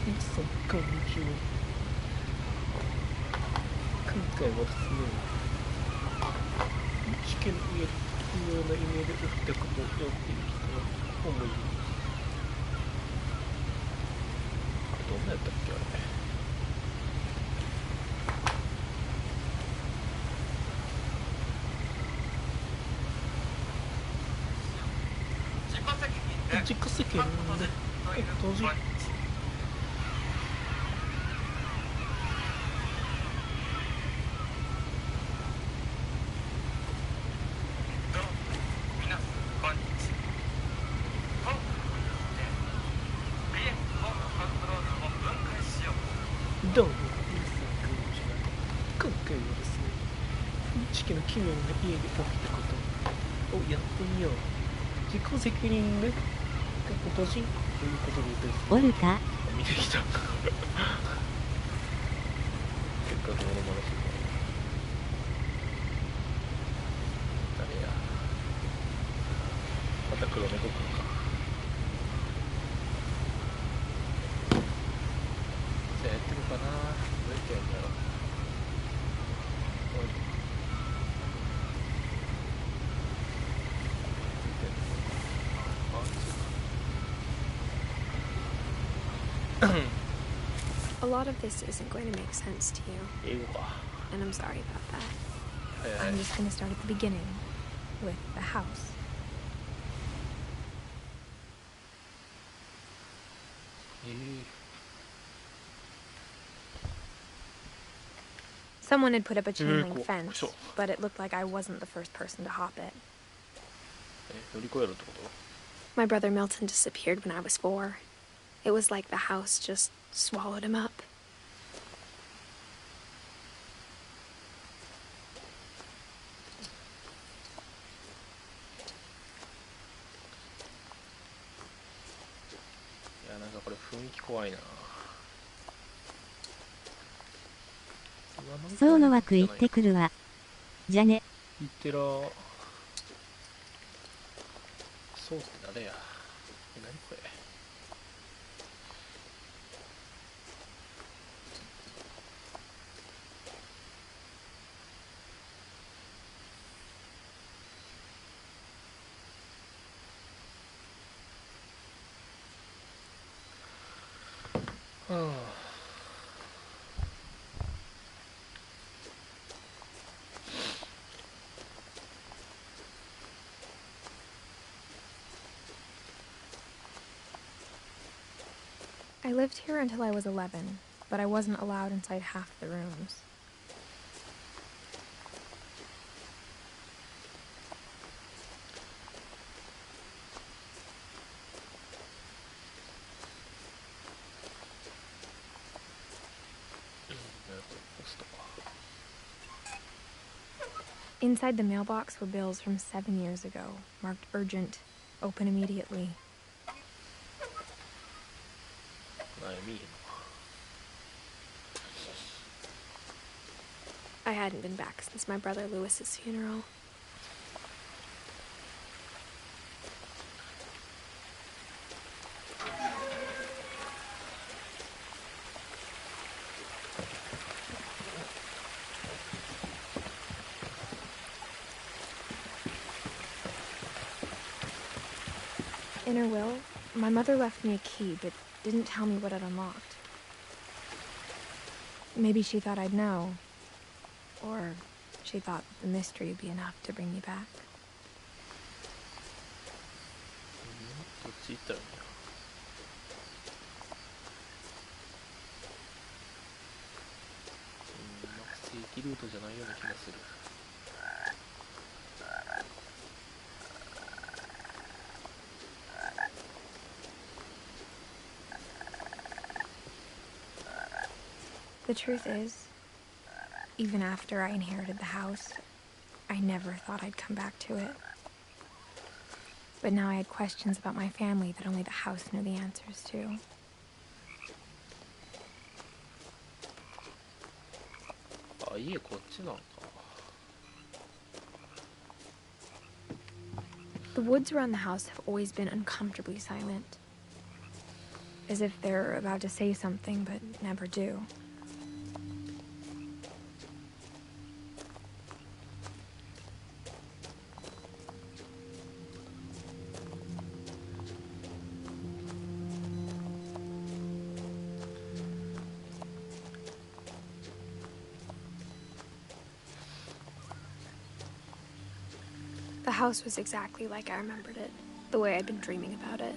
皆さんこんにちは。今回はですね、地球の家奇妙な夢で起きたことをやっていきたいと思います。どんなやったっけあれ。自己責任で閉じ。どうも皆さんこんにちは。今回はですね、地球の奇妙な家で起きたことをやってみよう。自己責任で閉じということでですね。おるか見てきた。結構物々しい誰や。また黒猫くんか。じゃあやってるかな。どうやってやるんだろう。A lot of this isn't going to make sense to you, and I'm sorry about that. I'm just going to start at the beginning, with the house. Someone had put up a chain link fence, but it looked like I wasn't the first person to hop it. My brother Milton disappeared when I was 4. It was like the house just swallowed him up. Yeah, そうの枠行ってくるわ。じゃね。いってらー。そうって誰や。何これ。はあ。I lived here until I was 11, but I wasn't allowed inside half the rooms. Inside the mailbox were bills from 7 years ago, marked urgent, open immediately. I hadn't been back since my brother Lewis's funeral. In her will, my mother left me a key, but didn't tell me what it unlocked. Maybe she thought I'd know. Or she thought the mystery would be enough to bring me back. The truth is, even after I inherited the house, I never thought I'd come back to it. But now I had questions about my family that only the house knew the answers to. The woods around the house have always been uncomfortably silent. as if they're about to say something but never do. The house was exactly like I remembered it, the way I'd been dreaming about it.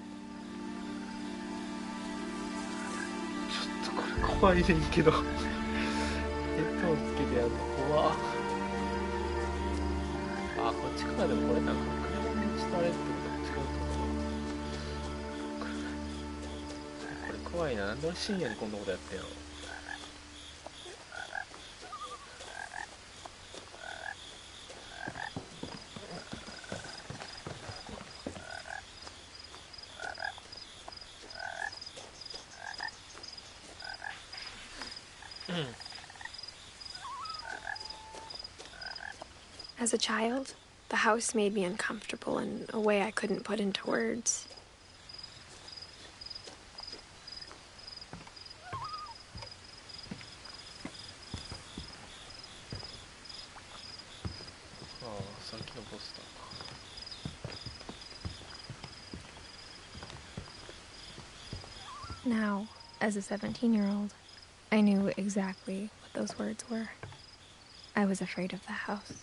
ちょっとこれ怖いねんけどヘッドをつけてやるの怖っ。あ、こっちからでもこれなんか車の道とあれってこと違うと思う。これ怖いな。なんで俺深夜にこんなことやってんやろ。As a child, the house made me uncomfortable in a way I couldn't put into words. Now, as a 17-year-old, I knew exactly what those words were. I was afraid of the house.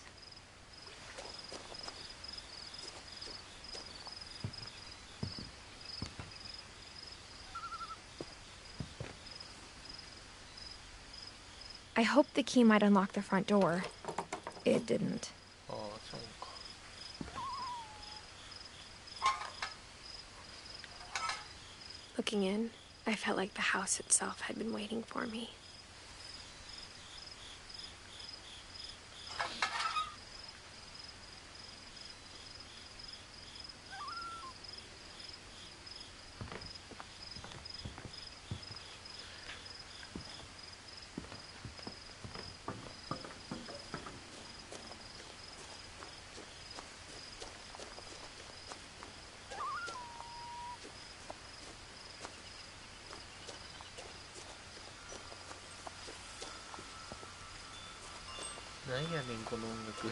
I hoped the key might unlock the front door. It didn't. Looking in, I felt like the house itself had been waiting for me.なんやねんこの音楽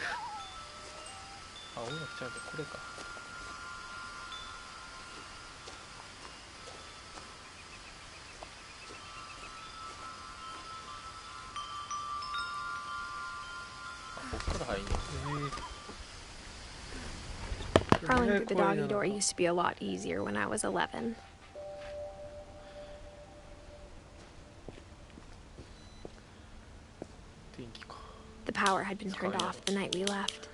あ、音楽ちゃうか、これか。あ、こっから入んねん。Crawling through the doggy door used to be a lot easier when I was 11. The power had been turned off the night we left.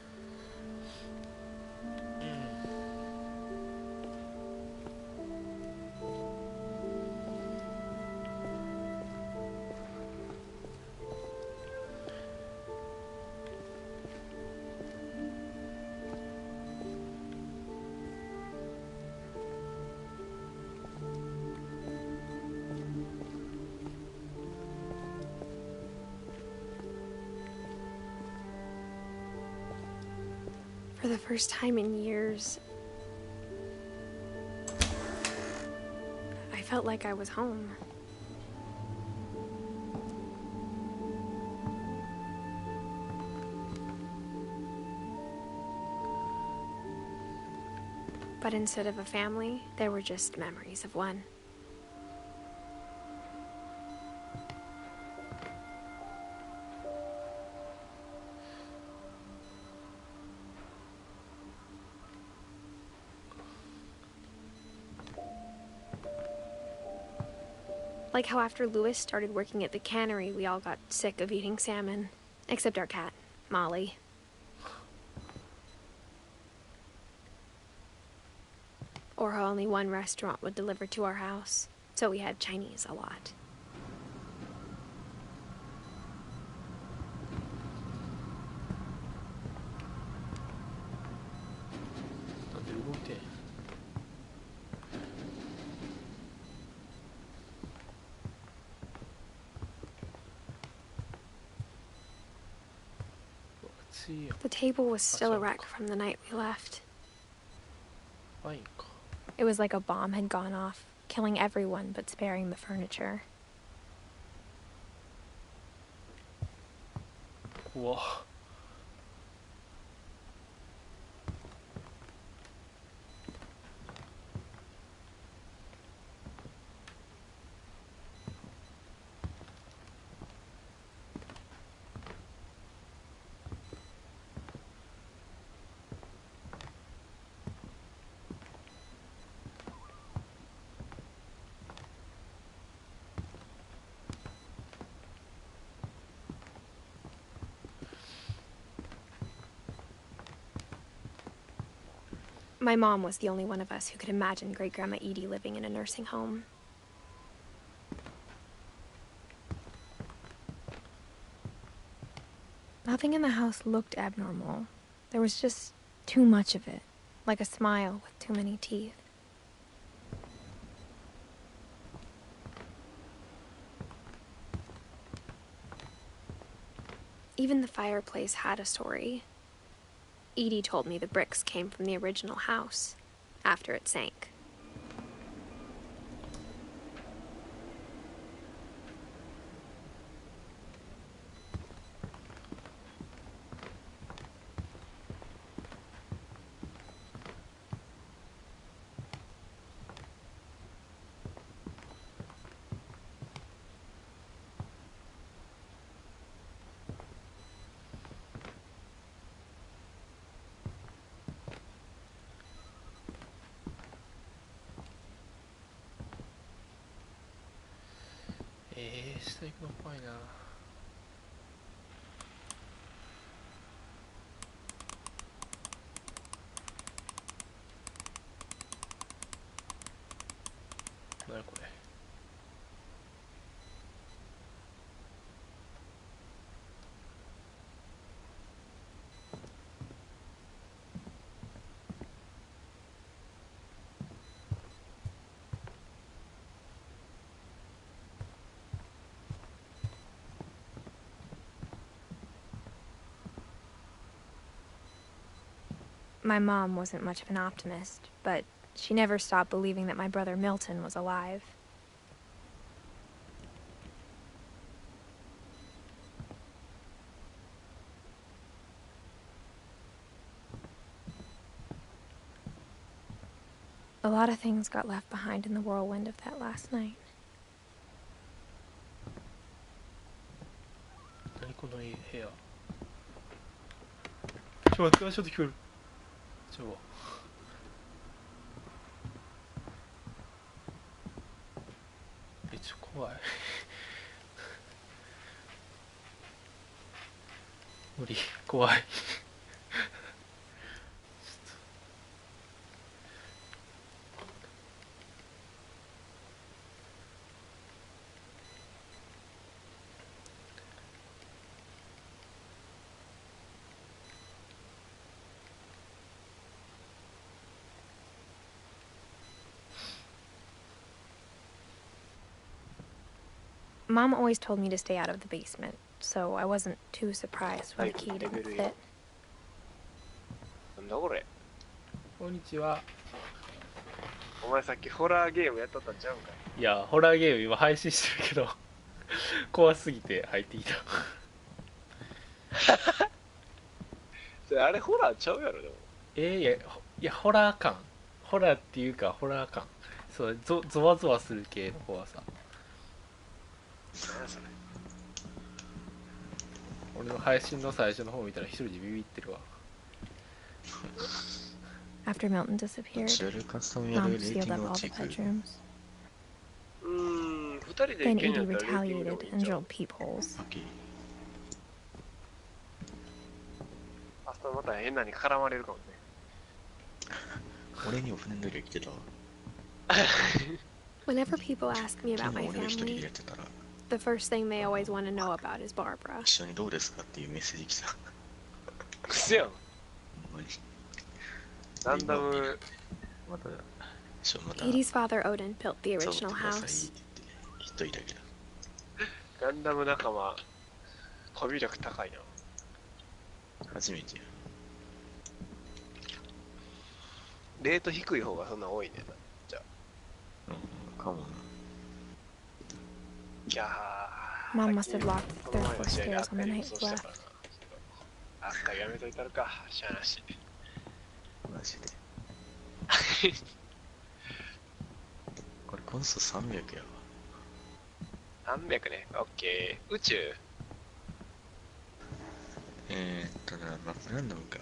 For the first time in years, I felt like I was home. But instead of a family, there were just memories of one. Like how after Louis started working at the cannery, we all got sick of eating salmon. Except our cat, Molly. Or how only one restaurant would deliver to our house, so we had Chinese a lot. The table was still a wreck from the night we left. It was like a bomb had gone off, killing everyone but sparing the furniture. うわ。My mom was the only one of us who could imagine Great Grandma Edie living in a nursing home. Nothing in the house looked abnormal. There was just too much of it, like a smile with too many teeth. Even the fireplace had a story. Edie told me the bricks came from the original house, after it sank.下行くの怖いな。何これ。My mom wasn't much of an optimist, but she never stopped believing that my brother Milton was alive. A lot of things got left behind in the whirlwind of that last night. 何この部屋。ちょっと待って、ちょっと聞こえる。ちょっと怖い。無理、怖い。Mom always told me to stay out of the basement, so I wasn't too surprised when the key didn't fit. なんだこれ。こんにちは。お前さっきホラーゲームやっとったんちゃうんかい。いや、ホラーゲーム今配信してるけど怖すぎて入ってきた。それあれホラーちゃうやろでも。いやホラー感、ホラーっていうかホラー感、そうゾワゾワする系の怖さ。何やそれ。俺の配信の最初の方見たら一人でビビってるわ。After Milton disappeared, チュールカスタムや Mom るレーテ sealed ィン up グを all チ the ェック。bedrooms. 二人で Then 行けんや Edie ったらレーティングで retaliated もいいん and ちゃう。 drilled peepholes. オッケー。あそこまた変なに絡まれるかもね。俺にも船乗りが来てたわ。Whenever people ask me 昨 about 日 my 俺が一人で family, やってたら、 the first thing they always want to know about is Barbara. 一緒にどうですかっていうメッセージ来た。くせやん。ほんまに。ランダム。また、また、 Edie's father Odin built the 触って original ください house. って言って、一人だけだ。ガンダム仲間、コミュ力高いな。初めてや。レート低い方がそんな多いねんな。じゃあ。うん、かもな。いやー。Mom must have locked こ their の前の試合で stairs あっ on た the りも night そうした before. からな。あっかやめといたるか、しゃあなし。マジで。これコンソ300やわ。300ね、オッケー。宇宙マップランダムか。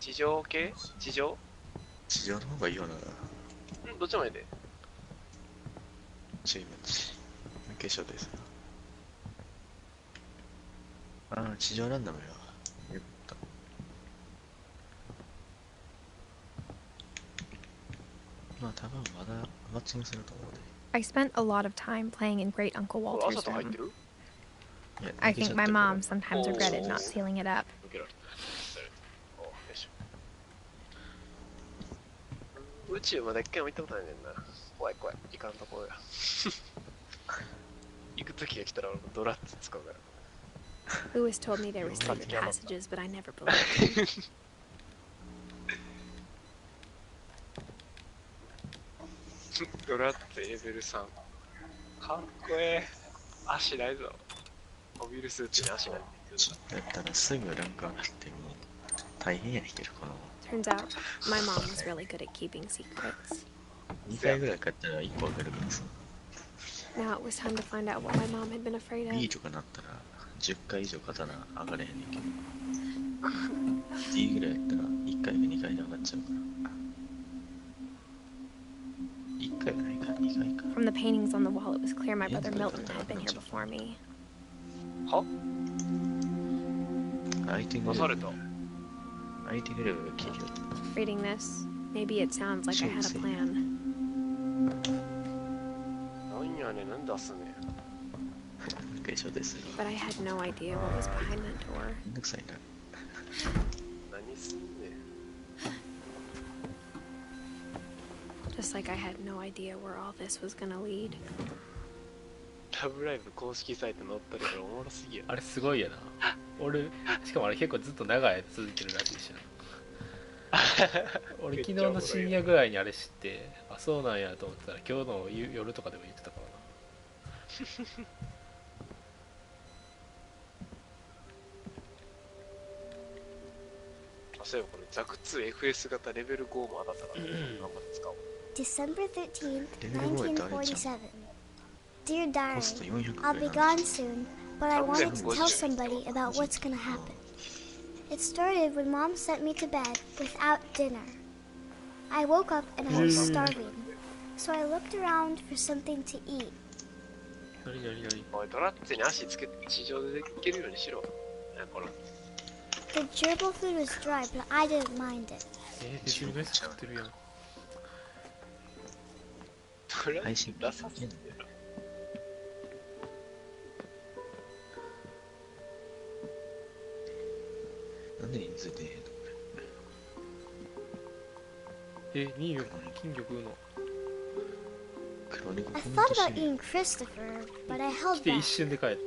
地上系地上地上の方がいいよな。どっちもいいで。チームチ。化粧です。ああ、地上ランダムや。よかった。まあ多分まだマッチングすると思うで。I spent a lot of time playing in Great Uncle これ朝 Walter's と入って room. る I think my mom sometimes regretted not sealing it up. 受けられた。およいしょ。宇宙まだ一回も行ったことないねんな。怖い怖い。行かんところや。行く時が来たら俺もドラッツ使うから。Lewis told me there were secret passages, but I never believed him. ドラッツレベル3。かっこええ。足ないぞ。モビルスーツに足ない。だったらすぐランク上がっても大変やねんけど、この Turns out, my mom was really good at keeping secrets. 2回ぐらい買ったら1個上がるからさ。Now it was time to find out what my mom had been afraid B of. とかなったら10回以上勝たな上がれへんねんけど D ぐらいやったら1回か2回で上がっちゃうから1回はないか2回か From the paintings on the wall, it was clear my brother Milton had been here before me. は相手が出された。相手がレベルが消えるよ Reading this, maybe it sounds like I had a plan. なんやねん、なんで出すねん。化粧ですよ But I had no idea what was behind that door. めんどくさいな何すんねん。 Just like I had no idea where all this was gonna lead. ラブライブ公式サイト載ったけどおもろすぎや。あれすごいやな。俺、しかもあれ結構ずっと長い間続いてるらしいしな。俺昨日の深夜ぐらいにあれ知って、あ、そうなんやと思ってたら今日の夜とかでも言ってたからな。あ、そういえばこれザク 2FS 型レベル5も当たったから、頑張って使おう。 December 13th, 1947. 1947. Dear コ Diary, スト400 I'll ぐ be らいなん gone soon, but I wanted to tell somebody about what's gonna happen. It started when Mom sent me to bed without dinner. I woke up and I was starving, so I looked around for something to eat. 何何何おい、ドラッツに足つけて地上で行けるようにしろ。この The gerbil food was dry, but I didn't mind it. デジルベース作ってるやん。ドラッ配信ツ出させてよ。なんで人数出へんのこニーヨ金魚食うの。れ黒猫 I コメン thought トし about てる eating Christopher, but I 来 held て back. 一瞬で帰った。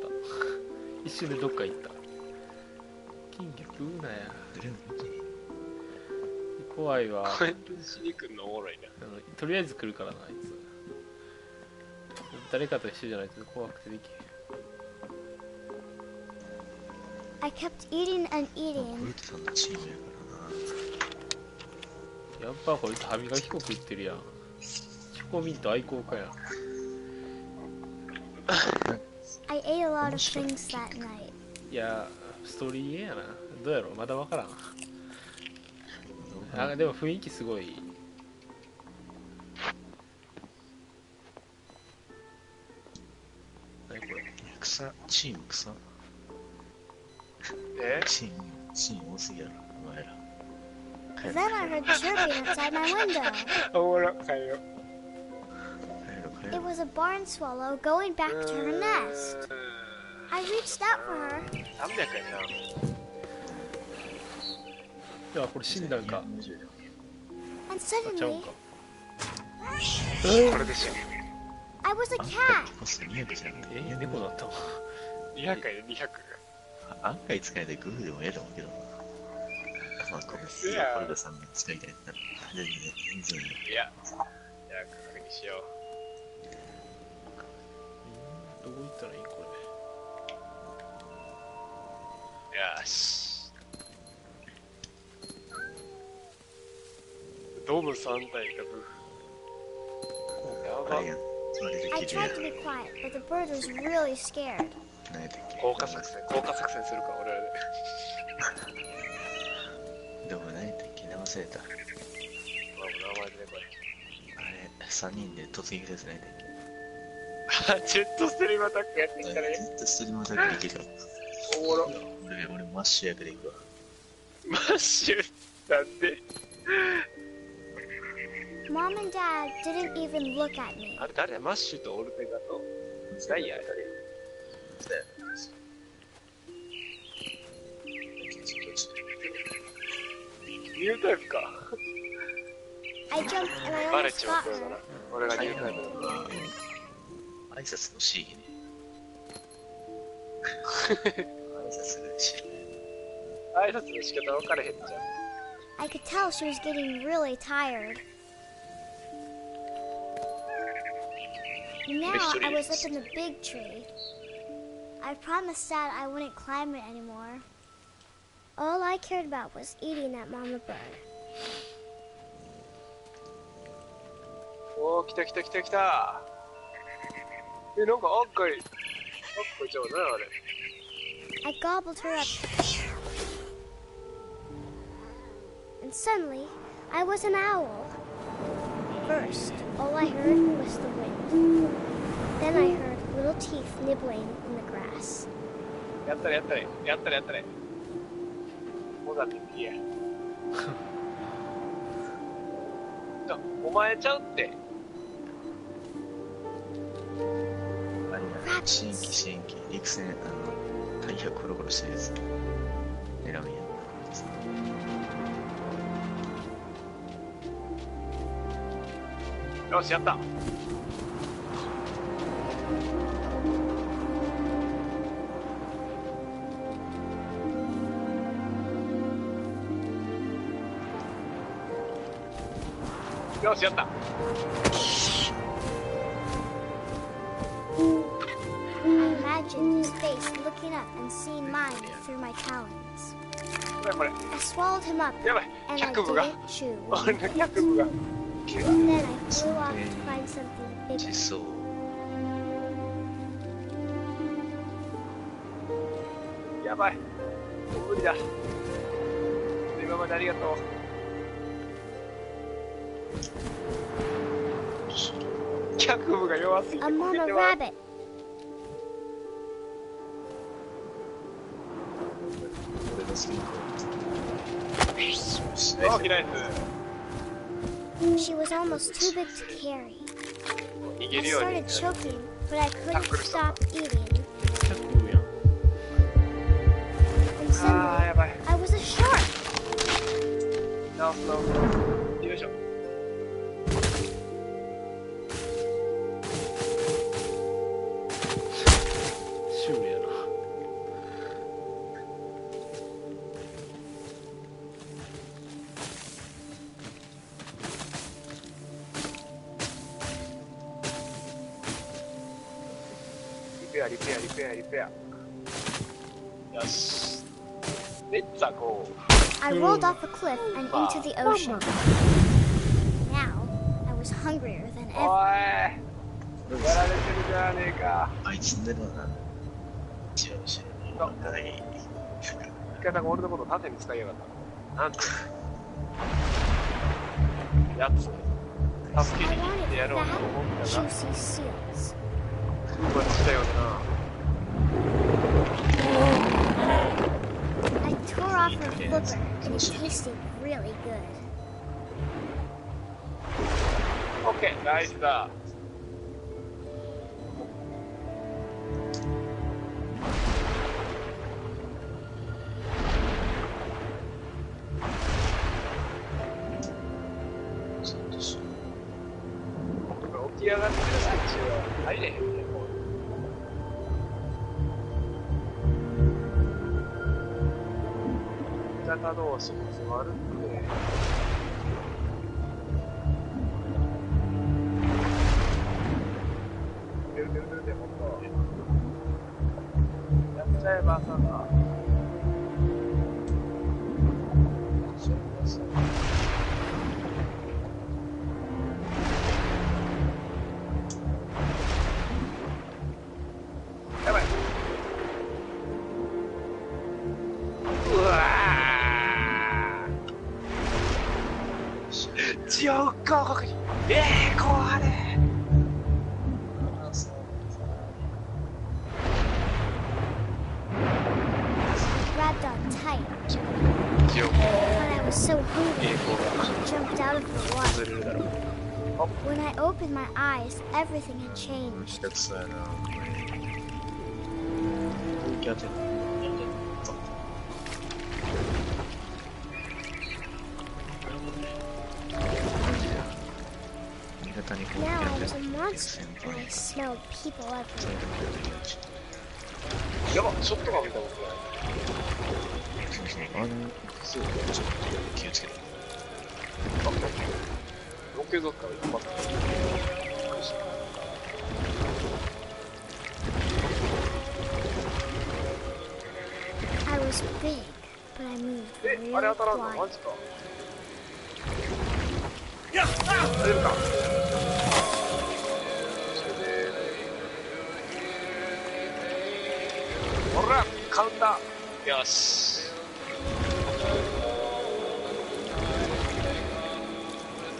一瞬でどっか行った。金魚食うなや。誰も見てへん怖いわ。コメントしに来るのおもろいな。とりあえず来るからな、あいつ。誰かと一緒じゃないと怖くてできへん。I kept eating and コ eating. ルトさんのチームやからなやっぱこいつ歯磨き粉食ってるやん。チョコミント愛好家やん。 I ate a lot of things that night. いや、ストーリー絵やな。どうやろうまだわからん。あ、でも雰囲気すごい。何これ草チーム草えチーム多すぎやろお前ら Then I heard chirping outside my window. おもろ、帰ろう。帰ろ It was a barn swallow going back to her nest. I reached out for her. 300やな。いや、これ死んだんか。 And あ、ちゃうん suddenly, か。これでしょ。 I was a 案 cat. 外コスト200じゃん猫だったわ。 200回で200。案外使えてグーでもええと思うけどなまあこれいやコルトさんに使いたいんだったら全然いいいや、しよどこ行ったらいいこう。よし。ドム3体かブ。やば。あれやん。あれで I きるや tried ん。 to be quiet, but the bird was really scared. 何やったっけ。効果作戦するか、俺らで。でも何やったっけ、名忘れた。まあ、名前出てこい。あれ、3人で突撃ですね。あ、ジェットストリームアタックやってきたね。ずっとストリームアタックできる。おもろ。俺マッシュ役でいくわ。マッシュなんで。 Mom and Dad didn't even look at me. あれ誰だ、マッシュとオルテガとダイヤ誰ニュータイプか。 I jumped and I バレ almost ちまっ got たか her. ら。俺がニュータイプだ。挨拶のシーンね。挨拶のシーン。挨拶の仕方分かれへんじゃん。 I could tell she was getting really tired. Now I was up in the big tree. I promised Dad I wouldn't climb it anymore. All I cared about was eating that mama bird. おー、来た来た来た来た。え、なんか赤いちゃうな、あれ。 I gobbled her up. And suddenly, I was an owl. First, all I heard was the wind. Then I heard little teeth nibbling in the grass. やったれやったれやったれやったれ。もうだっていいや。お前ちゃうって。あれや、新規、陸戦、タイヤコロコロしてるやつ。狙うんや。よし、やった。よし、やった。I imagined his face looking up and seeing mine through my talons. これこれ。 I swallowed him up やばい、 and I 脚部が。 didn't chew. 俺の脚部が。 Then I flew off to find something 窒 bigger. 素。やばい。無理だ。今までありがとう。脚部が弱すぎて A こ mama けては rabbit. 俺の好きな子。大きなや She was almost too big to carry. つ逃げ I るように started choking, but I couldn't stop eating. 100やん And あー suddenly, やばい I was a shark. 直すよいしょシュールやなリペアよしレッツゴー I rolled off a cliff and into the ocean. Now, I was hungrier than お ever. いやられてるじゃねえかあいつんでるわな。違うし。仲いい。味方が俺のこと盾に使いやがったなんてやつ助け I に行ってや wanted ろうと思っ fat, たが juicy seals. こっちだよな I tore off her flipper, and it tasted really good. オッケーナイスだ起き上がってる最中は入れへんねもう味方同士に座るっててるてるもっと。やっちゃえばさな。やばい。うわー。地獄広告に。怖れ。Grabbed on tight, 地獄 but I was so hungry 栄光 I jumped out of the が water. 崩れるだろう。 When I opened my eyes, everything had changed. 下手くそやな、これ。空気当てる。新潟に Now I was a monster, and I smelled people everywhere. やば、ショットガン見たことない。そう、ちょっと気をつけて。ロケ族から一発。I was big, but I moved あれ real 当たらんのマ quiet. ジか。大丈夫か。ほら、カウンター。よし。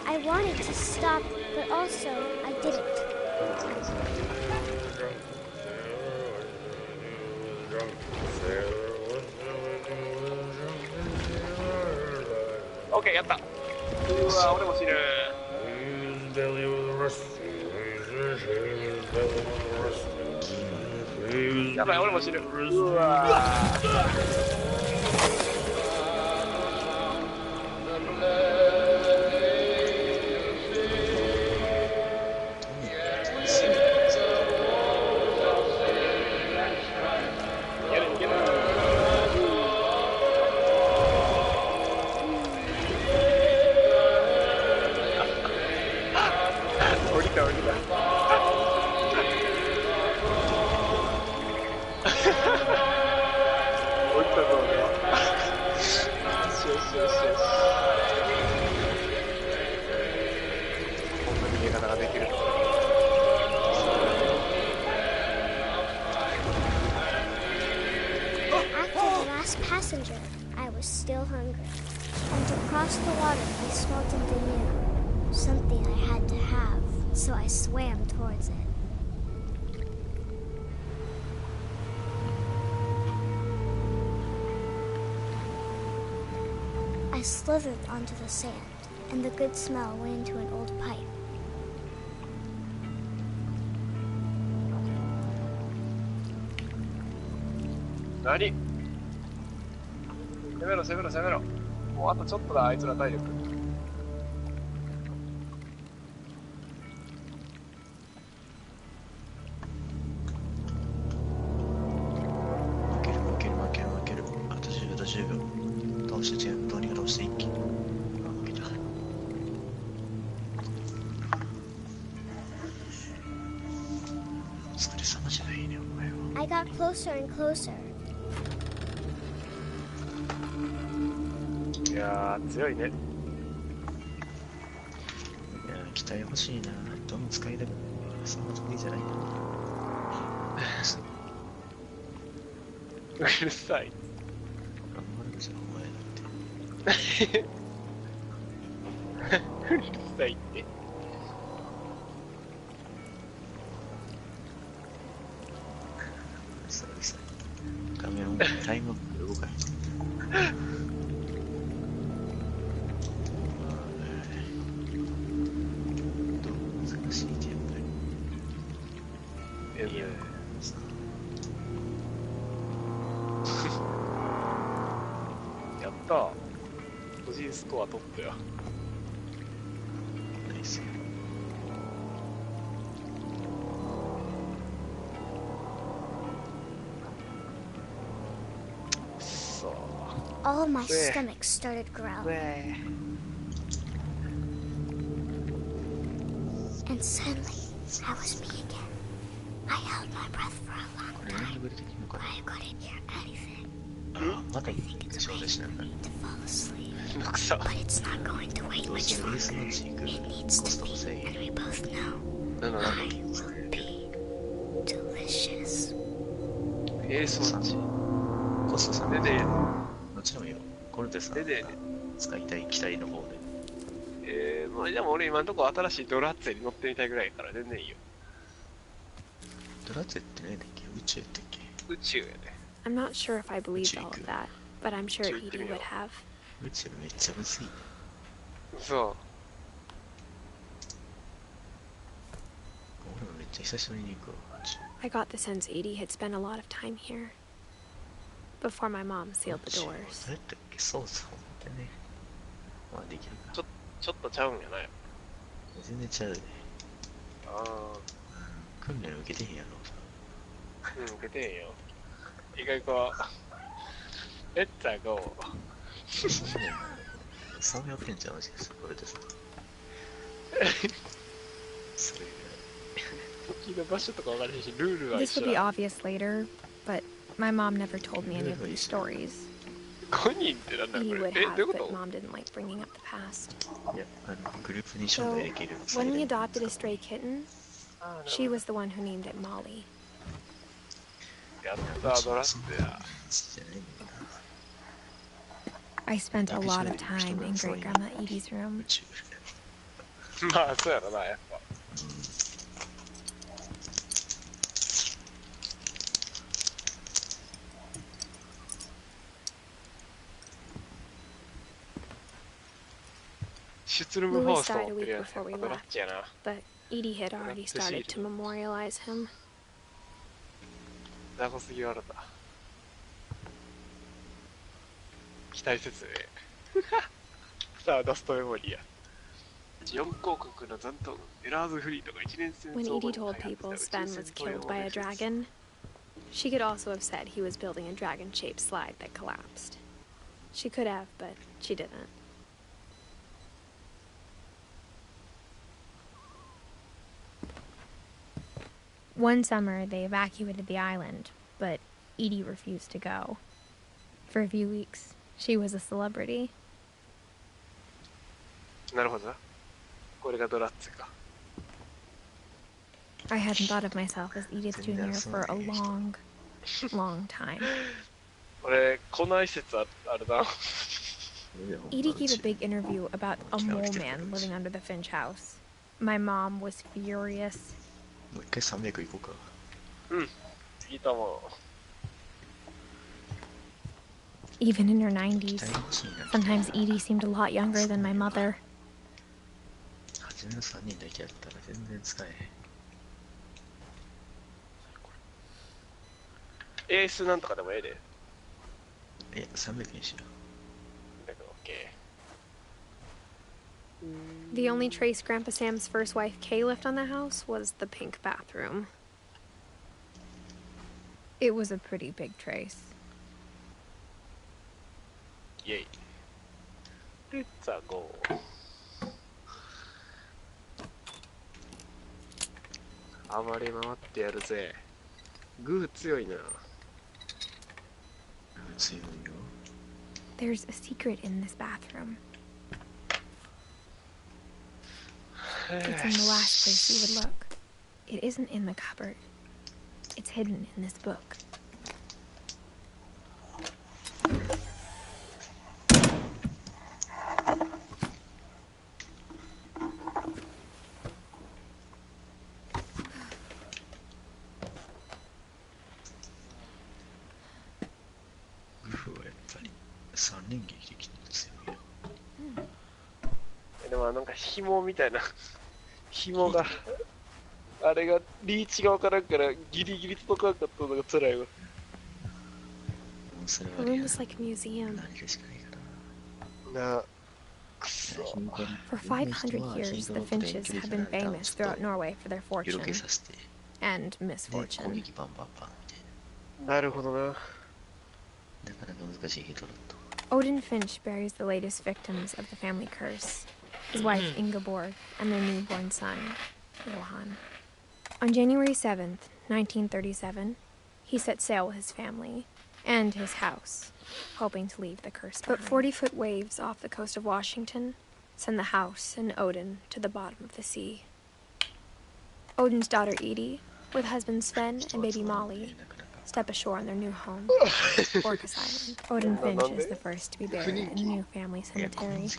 I wanted to stop, but also I didn't. オッケー、やった。うわ、俺も死ぬ。やばい、俺も死ぬ。うわ。降りた降りた。降りたぞ俺は。よしよしよしよし。こんな逃げ方ができるとは。After the last passenger, I was still hungry. And to cross the water, I smelled something new. Something I had to have, so I swam towards it. I slithered onto the sand, and the good smell went into an old pipe. 何？攻めろ攻めろ攻めろ。もうあとちょっとだ、あいつら体力。負ける負ける負ける負ける。あと10秒と10秒。倒して、どうにか倒して一気に。あ、負けた。お疲れ様じゃないね、お前は。I got closer and closer. いやー、強いね。いやー、期待欲しいな。どんどん使いたくない。そんな得意じゃないんだ。うるさい。頑張るじゃん、お前だって。うるさいって。うるさいうるさい。画面をタイムアップで動かない。難しいゲームだよ。いややったー。個人スコア取ったよ。ナイス。そう。 All my stomach started growling. え And suddenly, I was me again. breath for a long これ何でぶれてきんのかな。 I couldn't hear anything. また小説しながら。 To fall asleep. めんどくさ。 But it's not going to wait どう much せベース longer. の地行く It コ needs ス to トも be, せえへ and ん。 we both know. なんだ I will be delicious. ベースマッチ。コストさんでで、どっちでもいいよ。コルテさんでで、使いたい機体の方で。まあでも俺今のとこ新しいドラッツェに乗ってみたいぐらいやから全然いいよ。ドラツェって何だっけ、宇宙やったっけ。宇宙やね。 I'm not sure if I believed all of that, but I'm sure Shoot, Edie give me would a- have. 宇宙めっちゃむずい。そ俺もめっちゃ久しぶりに行くわ。宇宙 I got the sense Edie had spent a lot of time here before my mom sealed the どう doors. やったっけ、そうそう。でね。まあできるか。ちょっとちゃうんやな。全然ちゃうで。あ訓練受けてへんやろさ。あ、受けてへんよ。意外と、レッツァゴー。3秒ペンちゃうマジです。これです。それぐ時の場所とか分からへんし、ルールは This 一 would 緒 be だ。 obvious later, but my mom never told me any of these stories. 5人ってなんだこ Edie れ。 would どう have, いうこ but と mom didn't like bringing up the past. らい。いや、グループに招 So, 待できる。 when we adopted a stray kitten, ああ、 she was the one who named it Molly. やったドラッツェや。 I spent a lot of time in Great Grandma Edie's 宇 room. 宙。まあ、そうやろな、やっぱ。シュツルムハウスと思ってるやつ。ドラッチやな。 But Edie had already started to memorialize him. 長すぎわれた。期待説明。さあ、ダストメモリーや。4広告の残党エラーズフリートが1年戦 When 争後 Edie に told 開 people 発した Sven 宇宙 was 戦闘用 killed by a モデルです。 dragon, she could also have said he was building a dragon-shaped slide that collapsed. She could have, but she didn't. One summer, they evacuated the island, but Edie refused to go. For a few weeks, she was a celebrity. なるほどな。これがドラッツェか。 I hadn't thought of myself as Edith Jr. for a long, long time. 俺、この挨拶あるな。 Edie gave a big interview about a mole man living under the Finch house. My mom was furious. もう一回300行こうか。いいと思う。 Even in her 90s, 期待欲しいな。 sometimes Edie seemed a lot younger than my mother. 初めの3人だけやったら全然使えへん。エースなんとかでもええで。いや、300にしよだけど、オッケ The only trace Grandpa Sam's first wife Kay left on the house was the pink bathroom. It was a pretty big trace. ー。イェイ。レッツァゴー。暴れ回ってやるぜ。グー強いな。う。強いよ。 There's a secret in this bathroom. It's in the last place you would look. It isn't in the cupboard. It's hidden in this book.グフはやっぱり3連撃できて強いよ。でもなんか紐みたいな紐があれがリーチがわからんからギリギリ届かなかったのが辛いわ。もうそれ The はあり room や is like a museum. 何かしかないからなあくそ。 For 500 years, the Finches have been famous throughout Norway for their 色 fortune 気させて、 and で、攻 misfortune. 撃バンバンバンみたいなるほどな。な。なかなか難しいヘドロット。 Odin Finch buries the latest victims of the family curse, his wife Ingeborg and their newborn son, Johan. On January 7th, 1937, he set sail with his family and his house, hoping to leave the curse behind. But 40-foot waves off the coast of Washington send the house and Odin to the bottom of the sea. Odin's daughter Edie, with husband Sven and baby Molly, step ashore on their new home, Orcas Island. Odin Finch is the first to be buried in the new family cemetery.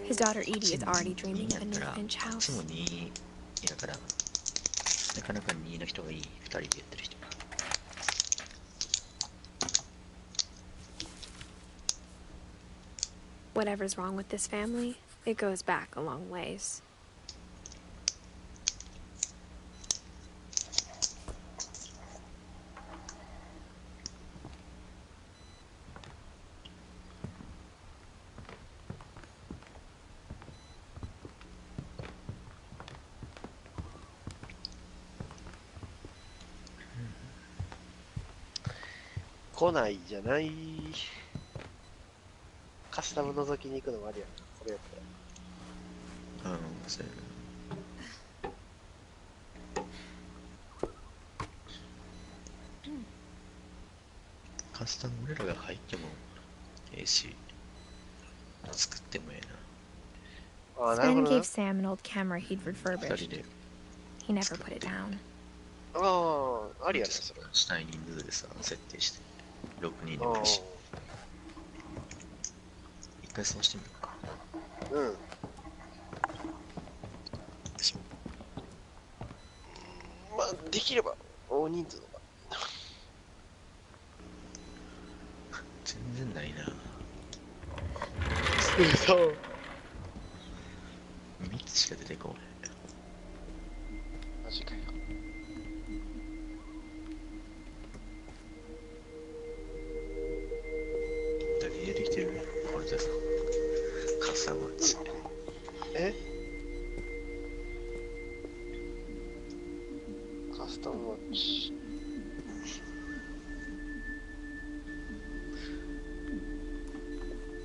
His daughter Edie is already dreaming of a new Finch house. だからなかなか2の人がいい2人でやってる人。Whatever's wrong with this family, it goes back a long ways. 来ないじゃない。カスタム覗きに行くのもありやな、これやったら。そうやな。カスタム俺らが入ってもええし、作ってもええな。Sven gave Sam an old camera he'd refurbished. He never put it down. ありやな、それ。シュタイニングでさ、設定して6人でもいいし。一回そうしてみようか。うん。まあ、できれば大人数のが。全然ないな。嘘。3つしか出てこない。マジかよ。誰でできてる？これでさ、カスタムマッチ。え？カスタムマッチ。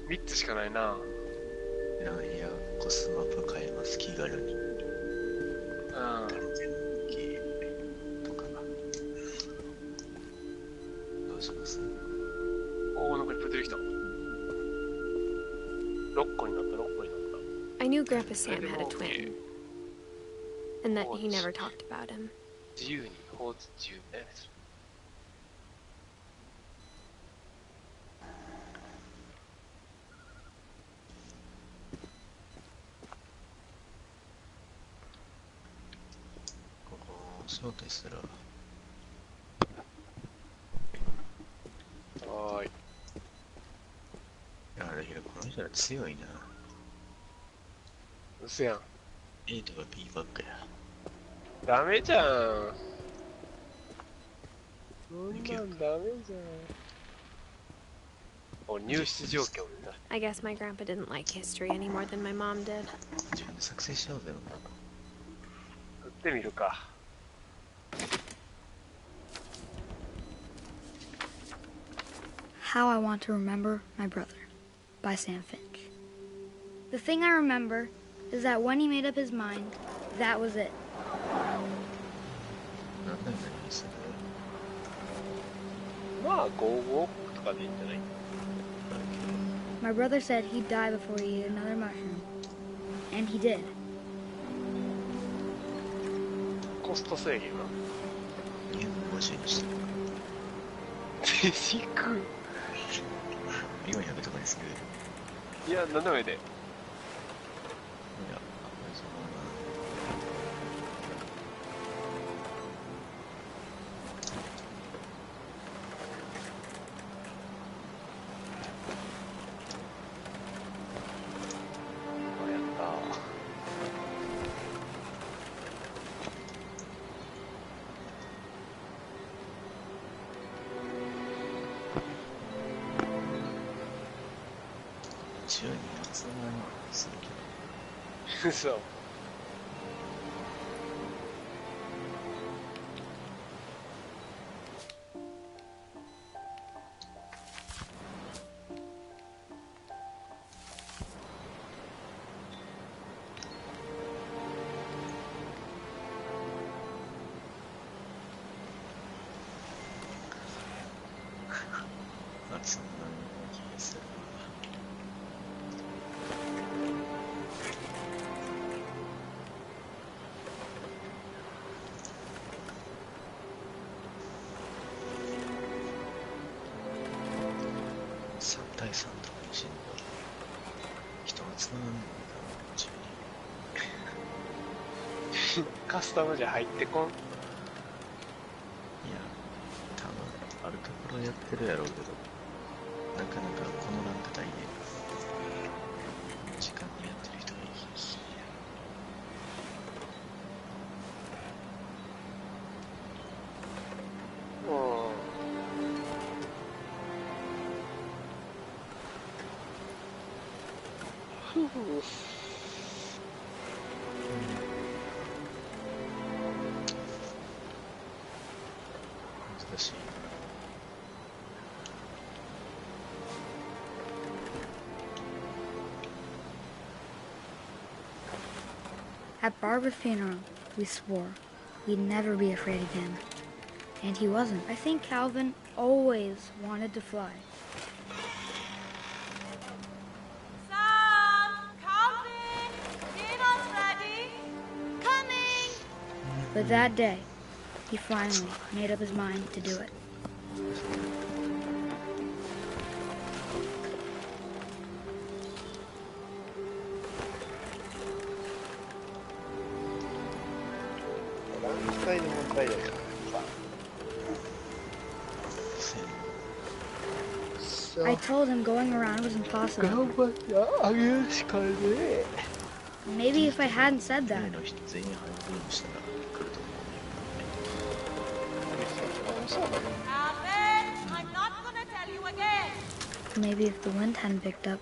3つしかないな。ランやコスマップ変えます、気軽に。うん。とかな。どうします？おお、なんかいっぱい出てきた。6個になった、6個になった。I knew Grandpa Sam had a twin, and that he never talked about him. 自由に放置中ね。ここ招待する。はーい。いや、だけどこの人ら強いな。うせやん。 A とか B ばっかや。ダメじゃん。そんなんダメじゃん。お、入室状況みたいな。I guess my grandpa didn't like history any more than my mom did. 自分で作成しようぜ。打ってみるか。How I Want to Remember My Brother by Sam Finch. The thing I remember is that when he made up his mind, that was it. なんだよね、それ。まあ、55とかでいいんじゃない？ My brother said he'd die before he ate another mushroom. And he did. コスト制限は250にして。デジク400とかにする。いや、なんでもいいで。いや、やったー。12発はするけど。嘘。つまんない気がするわ。3対3とかにしんのが人がつながるのかな、中に。カスタムじゃ入ってこん。いや、多分あるところやってるやろうけど、なかなかこのランク帯で時間にやってる人がいいし。難しい。At Barbara's funeral, we swore we'd never be afraid again. And he wasn't. I think Calvin always wanted to fly. Calvin! Dinner's ready! Coming! But that day, he finally made up his mind to do it. I told him going around was impossible. Maybe if I hadn't said that, の人全員半分にしたら来ると思うよ。 Calvin! I'm not gonna tell you again! maybe if the wind hadn't picked up,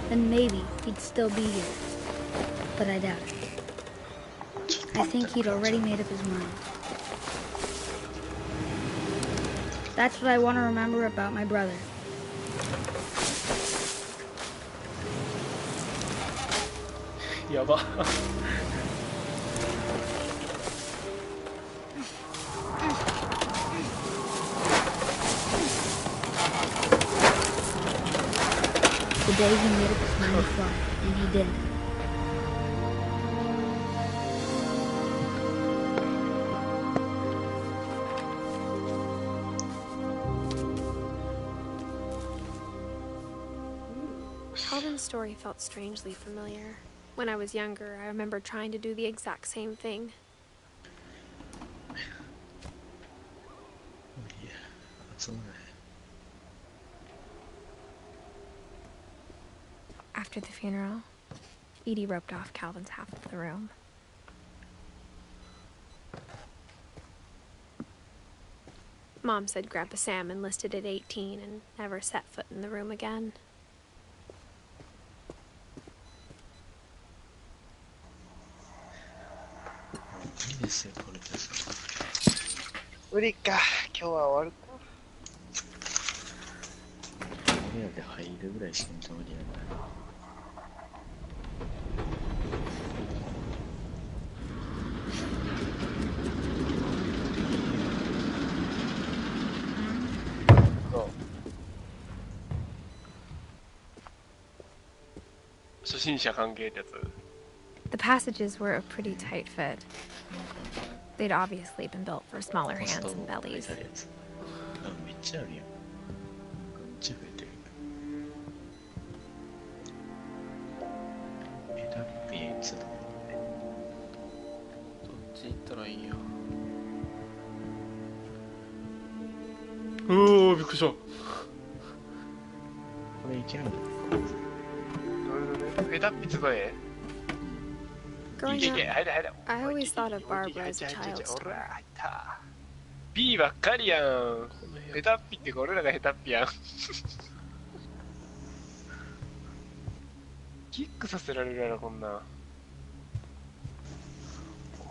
then maybe he'd still be here. But I doubt it. I think he'd already made up his mind. That's what I want to remember about my brother. Yaba. The day he made up his mind to fly, and he did. Calvin's story felt strangely familiar. When I was younger, I remember trying to do the exact same thing. Yeah, that's all right. After the funeral, Edie roped off Calvin's half of the room. Mom said Grandpa Sam enlisted at 18 and never set foot in the room again.無理か、今日は終わるか。部屋で入るぐらいしか無理やな。初心者歓迎ってやつ。 The passages were a pretty tight fit. They'd obviously been built for smaller hands and bellies. めっちゃあるやん。めっちゃ増えてる。メダピーツだ。どっち行ったらいいんや。おお、びっくりした。これいけるんだ。メダピーツどれ？ Growing up, I always thought of Barbara as a child's story. B ばっかりやん。ヘタッピって俺らがヘタッピやん。キックさせられるやろこんな。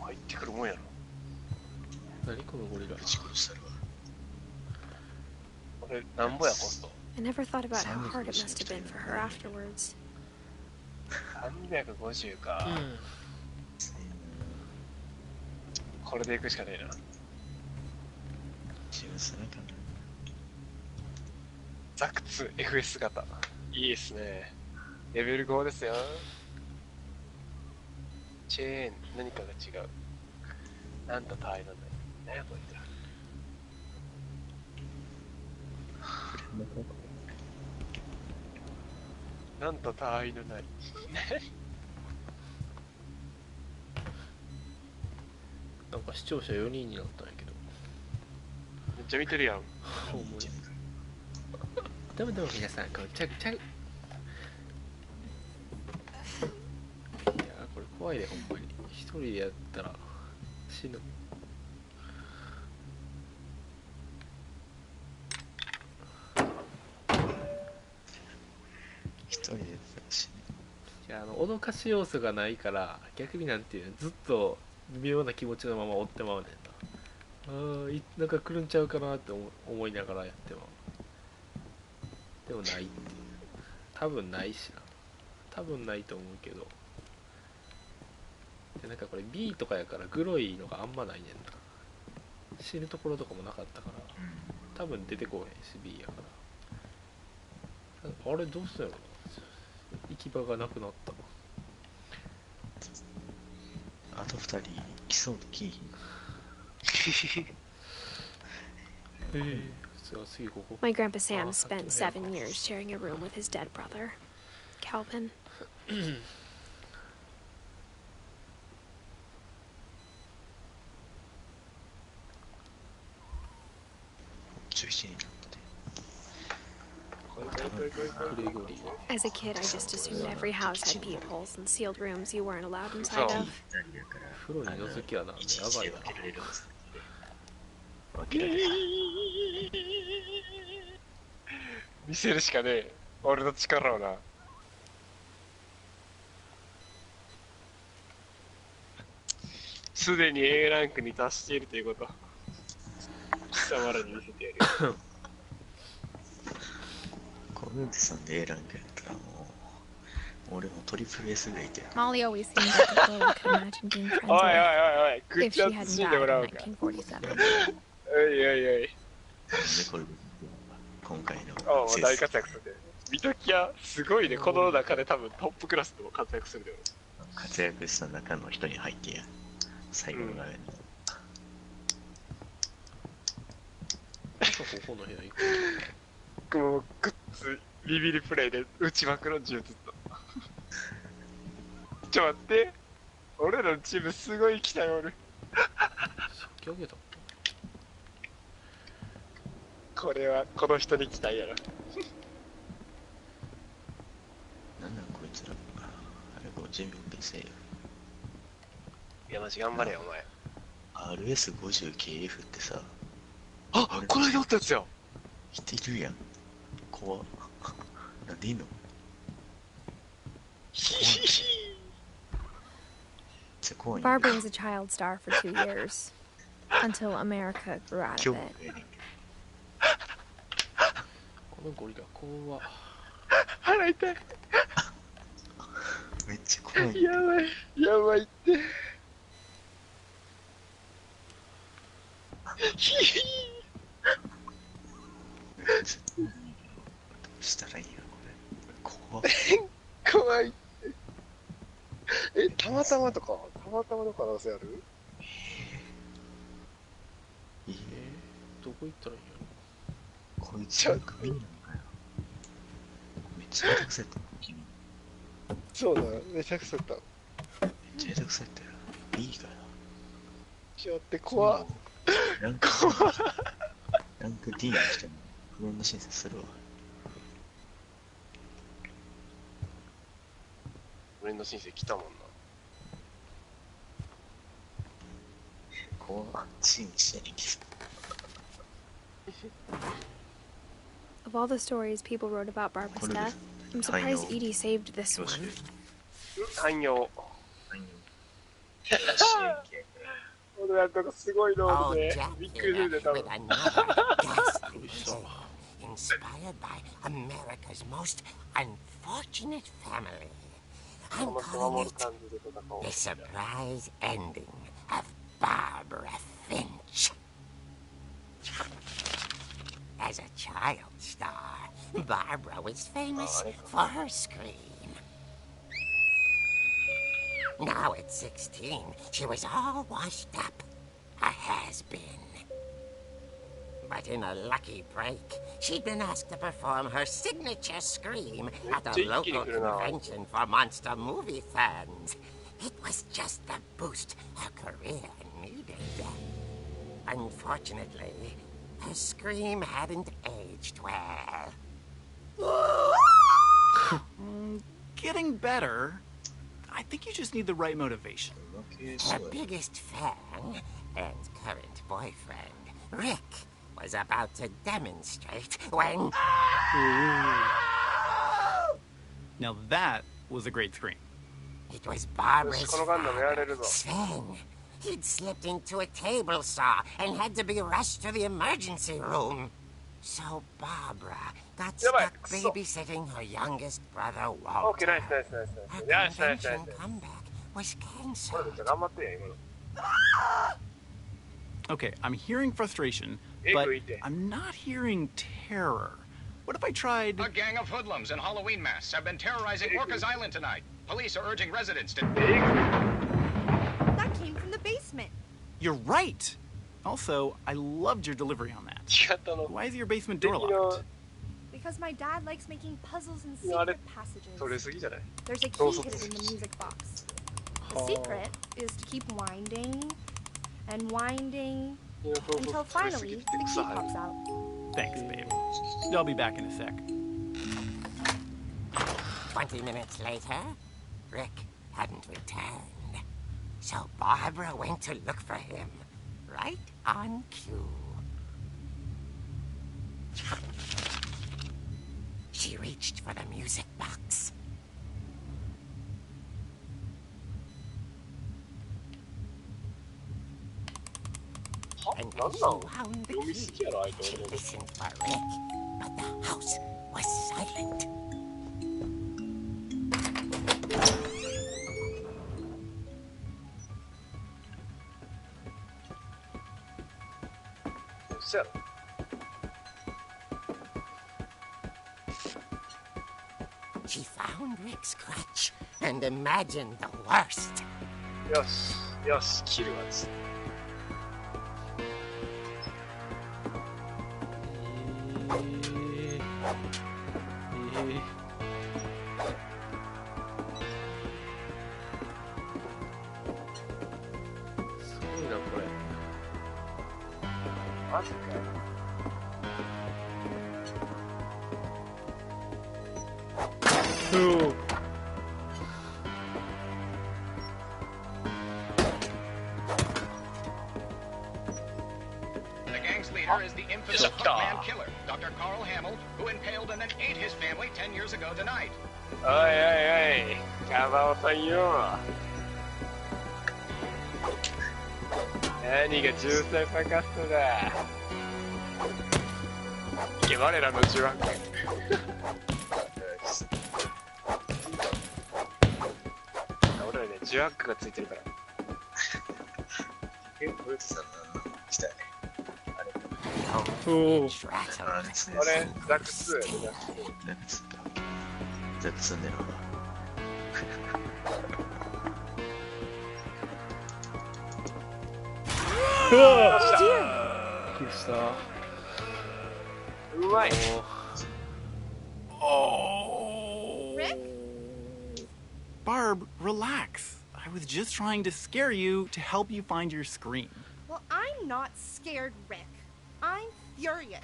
入ってくるもんやろ。何このゴリラ。ぶち殺したるわ。これなんぼやコスト。 I never thought about how hard it must have been for her afterwards. 350か。これで行くしかねえな。自分すらかな。ザクツ FS 型。いいですね。レベル5ですよ。チェーン、何かが違う。なんと他愛のない。何やこいつら。なんと他愛のない。なんか視聴者4人になったんやけど。めっちゃ見てるやん。どうも皆さん、こんちゃくちゃく。いやこれ怖いで、ほんまに。一人でやったら死ぬ。一人でやったら死ぬ。いや、脅かし要素がないから、逆になんていうの、ずっと妙な気持ちのまま追ってまうねんな。なんか来るんちゃうかなって思いながらやってまう。でもないっていう。多分ないしな。多分ないと思うけど。で、なんかこれ B とかやからグロいのがあんまないねんな。死ぬところとかもなかったから、多分出てこへんし B やから。あれどうすんやろな。行き場がなくなった。あと2人来そうと聞いひん。My Grandpa Sam spent 7 years sharing a room with his dead brother, Calvin. 17になったで。As a kid, I just assumed every house had peepholes and sealed rooms you weren't allowed inside of. 風呂に覗きやな、やばいな。見せるしかねえ。俺の力をな。すでに A ランクに達しているということ。貴様らに見せてやる。コミュニティさんで A ランクやったらもう、俺もトリプル S ぐらいで。Molly always seemed like a girl I could imagine being friends おいおいおい with おい、口 if she は hadn't 慎ん died でもらおう in か。 1947. おいおいおい。これ今回のああ、大活躍するで。見ときや、すごいね。この中で多分トップクラスでも活躍するで。活躍した中の人に入ってや。最後の画面の。ここの部屋行く。もう、グッズ、ビビリプレイで打ちまくろ、銃ずっと。ちょ、待って。俺らのチームすごい期待おる。先上げた。これは、この人に期待やな。なんなんこいつら。あれ、ご準備せよ。いや、マジ頑張れよ、お前。RS50KF ってさ。あ、この間おったやつや。いてるやん。怖っ。なんでいいの？Barbara was a child star for 2 years, until America grew out of it. このゴリラ怖っ。腹痛い。めっちゃ怖い。やばい、やばいって。どうしたらいいのこれ。怖っ。怖いって。え、たまたまとかの可能性ある？どこ行ったらいいんやろ。こいつは首なのかよ。めっちゃ下手くそやったの君。そうだ、めちゃくちゃだった。めっちゃ下手くそやったよ。いいかな。ちょっと怖っ。ランク D にしても不安の審査するわ。俺の申請来たもんな。怖っ。チーム試合に来た。Of all the stories people wrote about Barbara's death, I'm surprised Edie saved this one. 汎用。俺らのとこすごいのおるね。びっくりするで、多分。Inspired by America's most unfortunate family. I'm calling it the surprise ending of Barbara Finch. As a child star, Barbara was famous for her scream. Now at 16, she was all washed up. A has-been. But in a lucky break, she'd been asked to perform her signature scream at a local convention for monster movie fans. It was just the boost her career needed. Unfortunately, her scream hadn't aged well. Getting better. I think you just need the right motivation. Her biggest fan and current boyfriend, Rick, was about to demonstrate when... Now that was a great scream. It was Barbara's father, Sven. He'd slipped into a table saw and had to be rushed to the emergency room. So Barbara got stuck babysitting her youngest brother, Walter. Her convention comeback was cancelled. Okay, I'm hearing frustration, but I'm not hearing terror. What if I tried... A gang of hoodlums in Halloween masks have been terrorizing Orcas Island tonight. Police are urging residents to... That came from the basement. You're right! Also, I loved your delivery on that. Why is your basement door locked? Because my dad likes making puzzles and secret passages. There's a key hidden in the music box. The secret is to keep winding and winding until finally the key pops out. Thanks, babe. I'll be back in a sec. 20 minutes later, Rick hadn't returned. So Barbara went to look for him, right on cue. She reached for the music box. And as she wound the key, she listened for Rick, but the house was silent. She found Rick's crutch and imagined the worst. The gang's leader is the infamous Hookman Killer, Dr. Carl Hamill, who impaled and then ate his family 10 years ago tonight. Rick? Barb, relax. I was just trying to scare you to help you find your scream. Well, I'm not scared, Rick. I'm furious.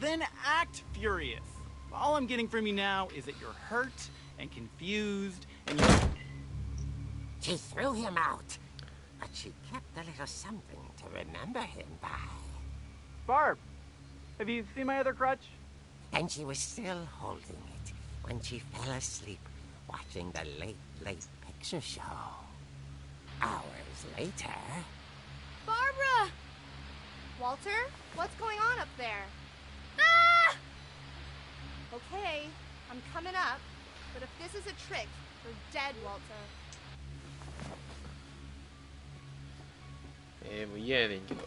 Then act furious. All I'm getting from you now is that you're hurt and confused and you... She threw him out, but she kept a little something to remember him by. Barb, have you seen my other crutch? And she was still holding it when she fell asleep watching the late picture show. Hours later... Barbara! Walter, what's going on up there? Ah! Okay, I'm coming up, but if this is a trick, you're dead, Walter. もう嫌やねんけど。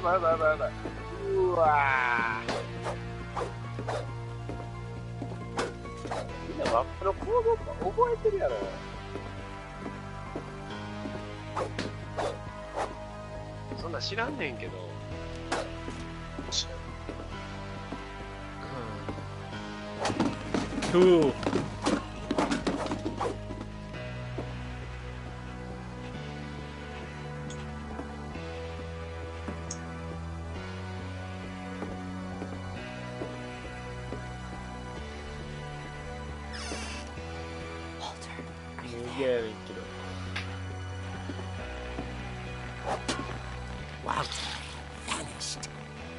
ばいやばいやばいやばい。うわみんなマップの行動とか覚えてるやろ。そんなん知らんねんけど。おお。Walter vanished,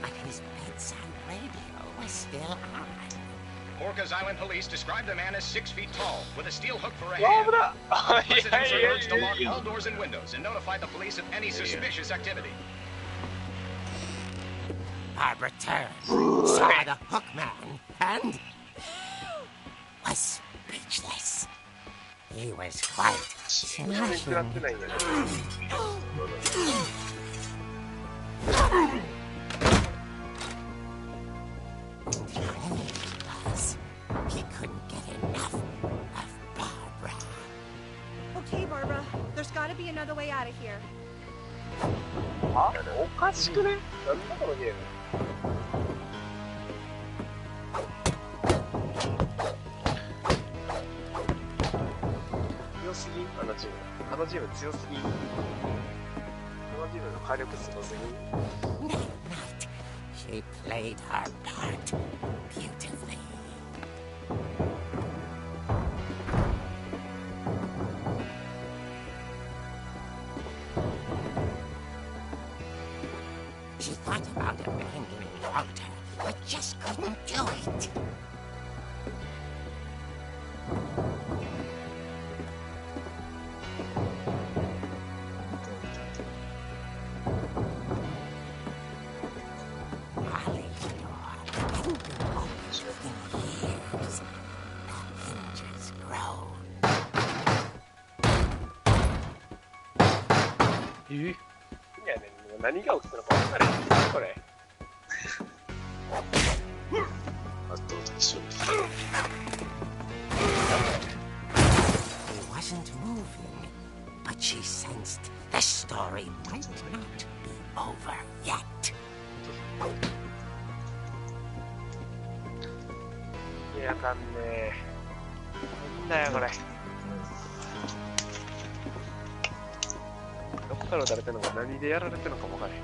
but his bedside radio was still on. Orcas Island police described the man as 6 feet tall, with a steel hook for a hand. Residents are urged to lock all doors and windows and notify the police of any suspicious activity. Barbara turned, saw the hook man, and was speechless. He was quite smashing. He couldn't get enough of Barbara. Okay, Barbara, there's gotta be another way out of here. あ、おかしくね？なんだこのゲーム。強すぎん？あのチーム。あのチーム強すぎん。このチームの火力すごすぎん。 She played her part beautifully. She thought about abandoning Walter, but just couldn't do it.いやね、何が起きたのか分からへんこれ。あと一緒に。He wasn't moving, but she sensed the story might not be over yet. いや、あかんね。なんだよこれ。どこから撃たれてるのか何でやられてるのか分からへん。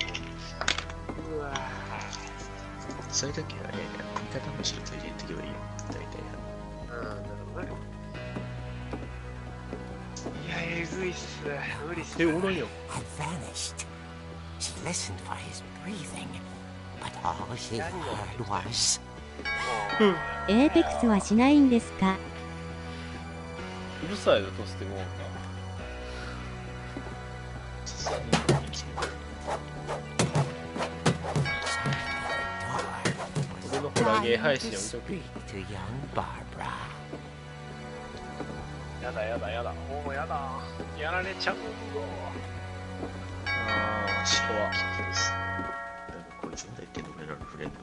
うわぁ。そういう時はね、味方のシュート入れてけばいいよ、大体。なるほどね。いや、えぐいっす。無理っす。おらんよ。Had vanished. She listened for his breathing, but all she heard was. エーペックスはしないんですか？うるさいだとしても。俺のホラーゲー配信を見とく。やだやだやだ、もうやだ。やられちゃうぞ。ああ、そこは。こいつ大体俺らのフレンド。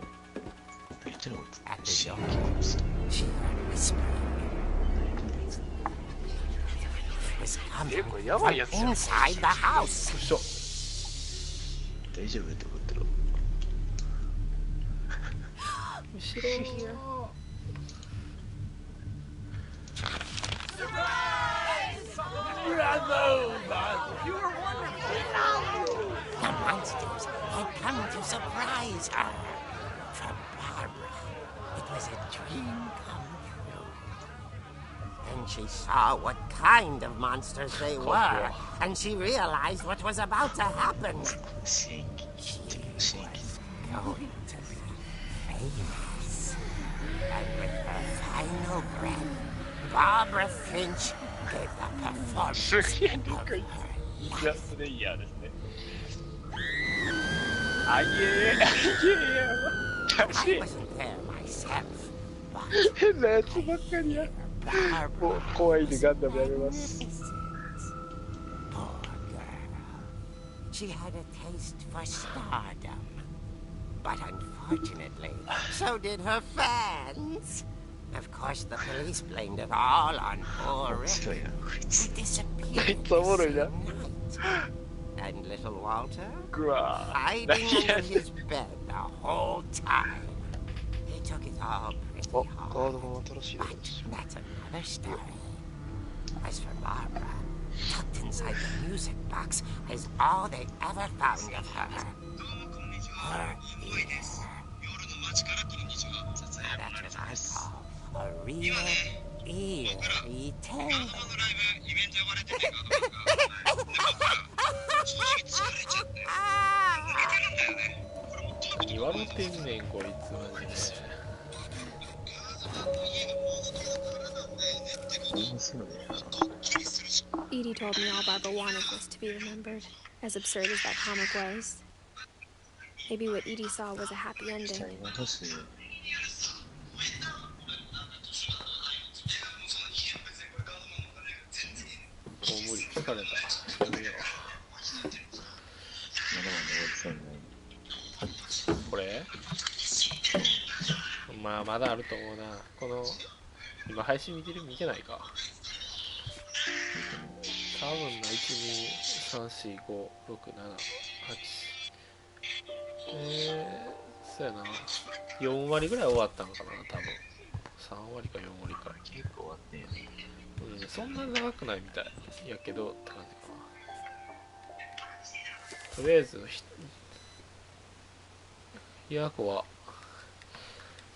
大体のこいつ。シャーキーです。これやばいやつじゃん。Inside the house. 大丈夫って思ってろ。後ろ。The monsters had come to surprise her. For Barbara, it was a dream come true. Then she saw what kind of monsters they were, and she realized what was about to happen. She was going to be famous. And with her final breath, Barbara Finch gave the performance of her life. プレイヤーですね。あげー、あげー、おかしい。変なやつばっかりや。もう怖いんでガンダムやめます。She had a taste for stardom. But unfortunately, so did her fans. Of course, the police blamed it all on poor Rick, who disappeared the same night. And little Walter, hiding under his bed the whole time. He took it all pretty hard. But that's another story. As for Barbara, tucked inside the music box is all they ever found of her. Her ear. Now that's what I call a real eerie tale. 何笑ってんねんこいつマジで。Edie told me all Barbara wanted was to be remembered, as absurd as that comic was. Maybe what Edie saw was a happy ending. Oh, これまあまだあると思うな。この今配信見てないか。多分な1234567そうやな。4割ぐらい終わったのかな多分。3割か4割か。結構終わってんよね。そんなに長くないみたいやけどって感じかな。とりあえずひやこは